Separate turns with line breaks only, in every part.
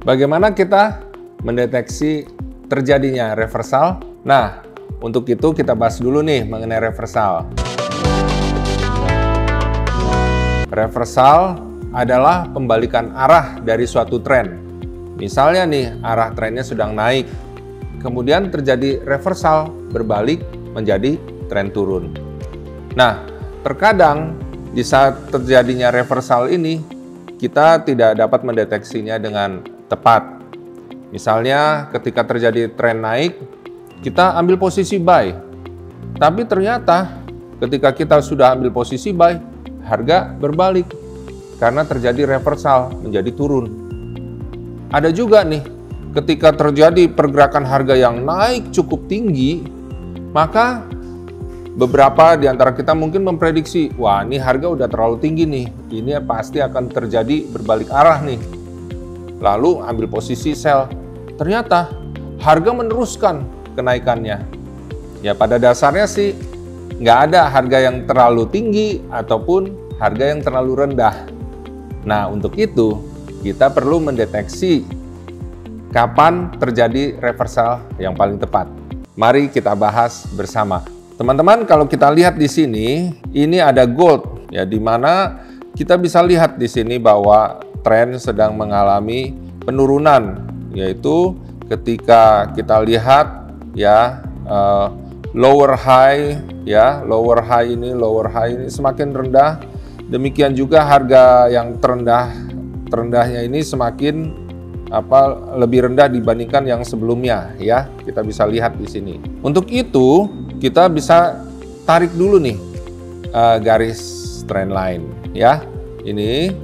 Bagaimana kita mendeteksi terjadinya reversal? Nah, untuk itu kita bahas dulu nih mengenai reversal. Reversal adalah pembalikan arah dari suatu tren. Misalnya nih, arah trennya sedang naik, kemudian terjadi reversal, berbalik menjadi tren turun. Nah, terkadang di saat terjadinya reversal ini, kita tidak dapat mendeteksinya dengan tepat. Misalnya ketika terjadi tren naik, kita ambil posisi buy. Tapi ternyata ketika kita sudah ambil posisi buy, harga berbalik karena terjadi reversal menjadi turun. Ada juga nih, ketika terjadi pergerakan harga yang naik cukup tinggi, maka beberapa di antara kita mungkin memprediksi, wah ini harga udah terlalu tinggi nih, ini pasti akan terjadi berbalik arah nih. Lalu ambil posisi sell. Ternyata harga meneruskan kenaikannya. Ya pada dasarnya sih nggak ada harga yang terlalu tinggi ataupun harga yang terlalu rendah. Nah untuk itu kita perlu mendeteksi kapan terjadi reversal yang paling tepat. Mari kita bahas bersama. Teman-teman, kalau kita lihat di sini, ini ada gold ya, di mana kita bisa lihat di sini bahwa tren sedang mengalami penurunan, yaitu ketika kita lihat ya lower high lower high ini semakin rendah. Demikian juga harga yang terendahnya ini semakin lebih rendah dibandingkan yang sebelumnya ya. Kita bisa lihat di sini. Untuk itu kita bisa tarik dulu nih garis trend line ya. Ini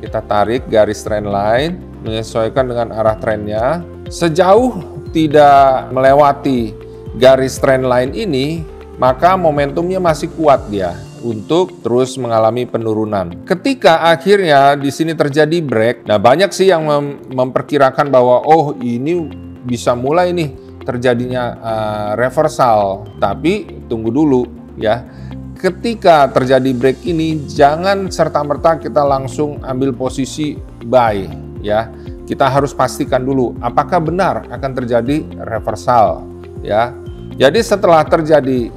kita tarik garis trend line menyesuaikan dengan arah trennya. Sejauh tidak melewati garis trend line ini, maka momentumnya masih kuat dia untuk terus mengalami penurunan. Ketika akhirnya di sini terjadi break, nah banyak sih yang memperkirakan bahwa oh ini bisa mulai nih terjadinya reversal. Tapi tunggu dulu ya. Ketika terjadi break ini, jangan serta-merta kita langsung ambil posisi buy ya. Kita harus pastikan dulu apakah benar akan terjadi reversal ya. Jadi setelah terjadi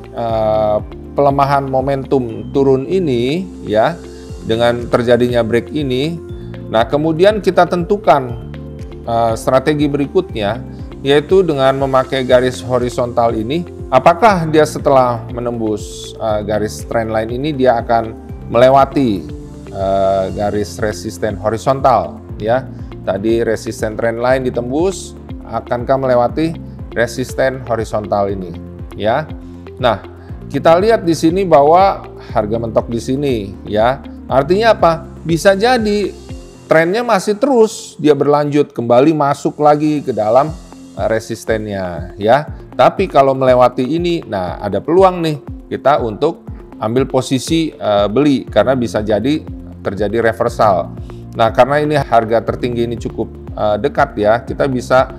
pelemahan momentum turun ini ya, dengan terjadinya break ini, nah kemudian kita tentukan strategi berikutnya, yaitu dengan memakai garis horizontal ini. Apakah dia setelah menembus garis trend line ini dia akan melewati garis resisten horizontal ya. Tadi resisten trend line ditembus, akankah melewati resisten horizontal ini ya. Nah, kita lihat di sini bahwa harga mentok di sini ya. Artinya apa? Bisa jadi trennya masih terus, dia berlanjut kembali masuk lagi ke dalam resistennya ya. Tapi kalau melewati ini, nah ada peluang nih kita untuk ambil posisi beli karena bisa jadi terjadi reversal. Nah, karena ini harga tertinggi ini cukup dekat ya, kita bisa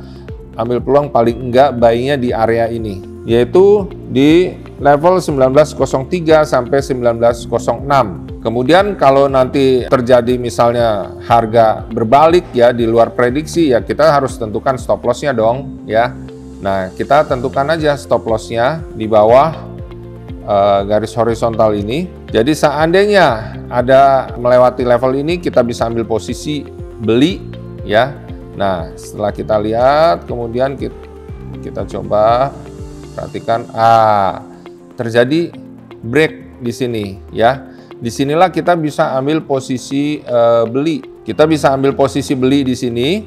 ambil peluang paling enggak buy-nya di area ini, yaitu di level 1903 sampai 1906. Kemudian kalau nanti terjadi misalnya harga berbalik ya di luar prediksi ya, kita harus tentukan stop loss-nya dong ya. Nah, kita tentukan aja stop loss-nya di bawah garis horizontal ini. Jadi seandainya ada melewati level ini, kita bisa ambil posisi beli ya. Nah, setelah kita lihat, kemudian kita coba perhatikan, terjadi break di sini ya. Disinilah kita bisa ambil posisi beli. Kita bisa ambil posisi beli di sini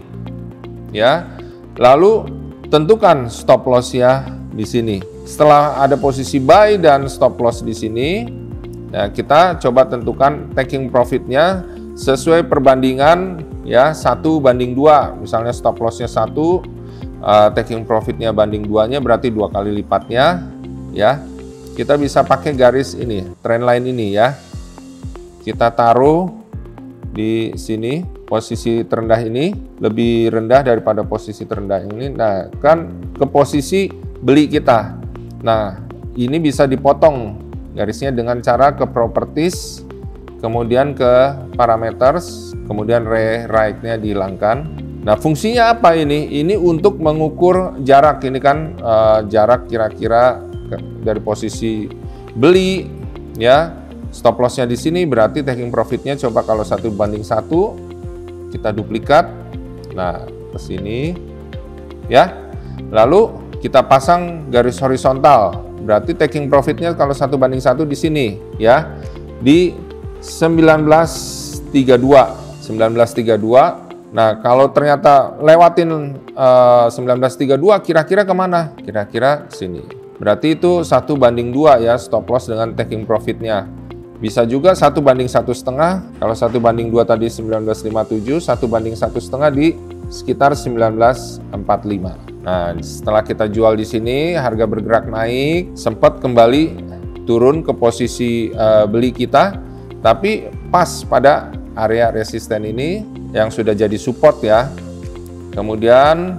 ya. Lalu tentukan stop loss ya di sini. Setelah ada posisi buy dan stop loss di sini, nah kita coba tentukan taking profitnya sesuai perbandingan ya, 1:2. Misalnya stop lossnya 1, taking profitnya banding 2-nya berarti 2 kali lipatnya ya. Kita bisa pakai garis ini, trend line ini ya. Kita taruh di sini, posisi terendah ini lebih rendah daripada posisi terendah ini. Nah, kan ke posisi beli kita. Nah, ini bisa dipotong garisnya dengan cara ke properties, kemudian ke parameters, kemudian rewrite-nya dihilangkan. Nah, fungsinya apa ini? Ini untuk mengukur jarak. Ini kan jarak kira-kira dari posisi beli, ya. Stop lossnya di sini, berarti taking profitnya coba kalau 1:1, kita duplikat. Nah, ke sini, ya. Lalu kita pasang garis horizontal. Berarti taking profitnya kalau 1:1 di sini, ya. Di 1932. Nah, kalau ternyata lewatin 1932, kira-kira kemana? Kira-kira sini. Berarti itu 1:2 ya, stop loss dengan taking profitnya. Bisa juga 1:1,5. Kalau 1:2 tadi 1957, 1:1,5 di sekitar 1945. Nah, setelah kita jual di sini, harga bergerak naik, sempat kembali turun ke posisi beli kita, tapi pas pada area resisten ini yang sudah jadi support ya. Kemudian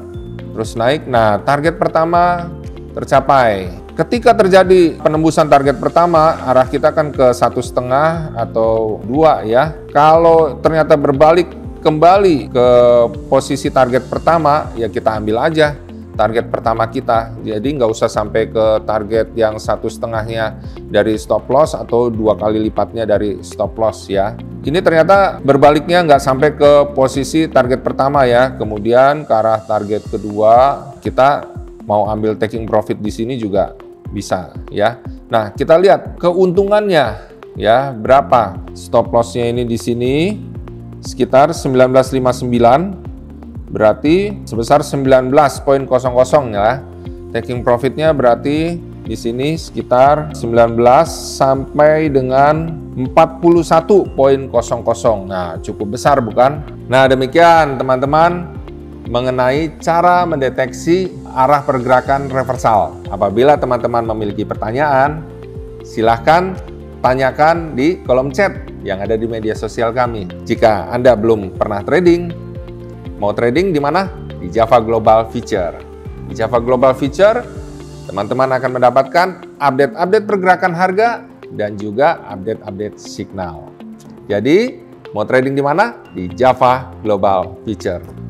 terus naik. Nah, target pertama tercapai. Ketika terjadi penembusan target pertama, arah kita kan ke 1,5 atau 2 ya. Kalau ternyata berbalik kembali ke posisi target pertama, ya kita ambil aja target pertama kita. Jadi nggak usah sampai ke target yang 1,5-nya dari stop loss atau 2 kali lipatnya dari stop loss ya. Ini ternyata berbaliknya nggak sampai ke posisi target pertama ya. Kemudian ke arah target kedua, kita mau ambil taking profit di sini juga bisa ya. Nah, kita lihat keuntungannya ya, berapa stop loss-nya ini di sini sekitar 1959. Berarti sebesar 19,00 ya. Taking profitnya berarti di sini sekitar 19 sampai dengan 41,00. Nah, cukup besar bukan? Nah, demikian teman-teman mengenai cara mendeteksi arah pergerakan reversal. Apabila teman-teman memiliki pertanyaan, silahkan tanyakan di kolom chat yang ada di media sosial kami. Jika Anda belum pernah trading, mau trading di mana? Di Java Global Future. Di Java Global Future, teman-teman akan mendapatkan update-update pergerakan harga dan juga update-update signal. Jadi, mau trading di mana? Di Java Global Future.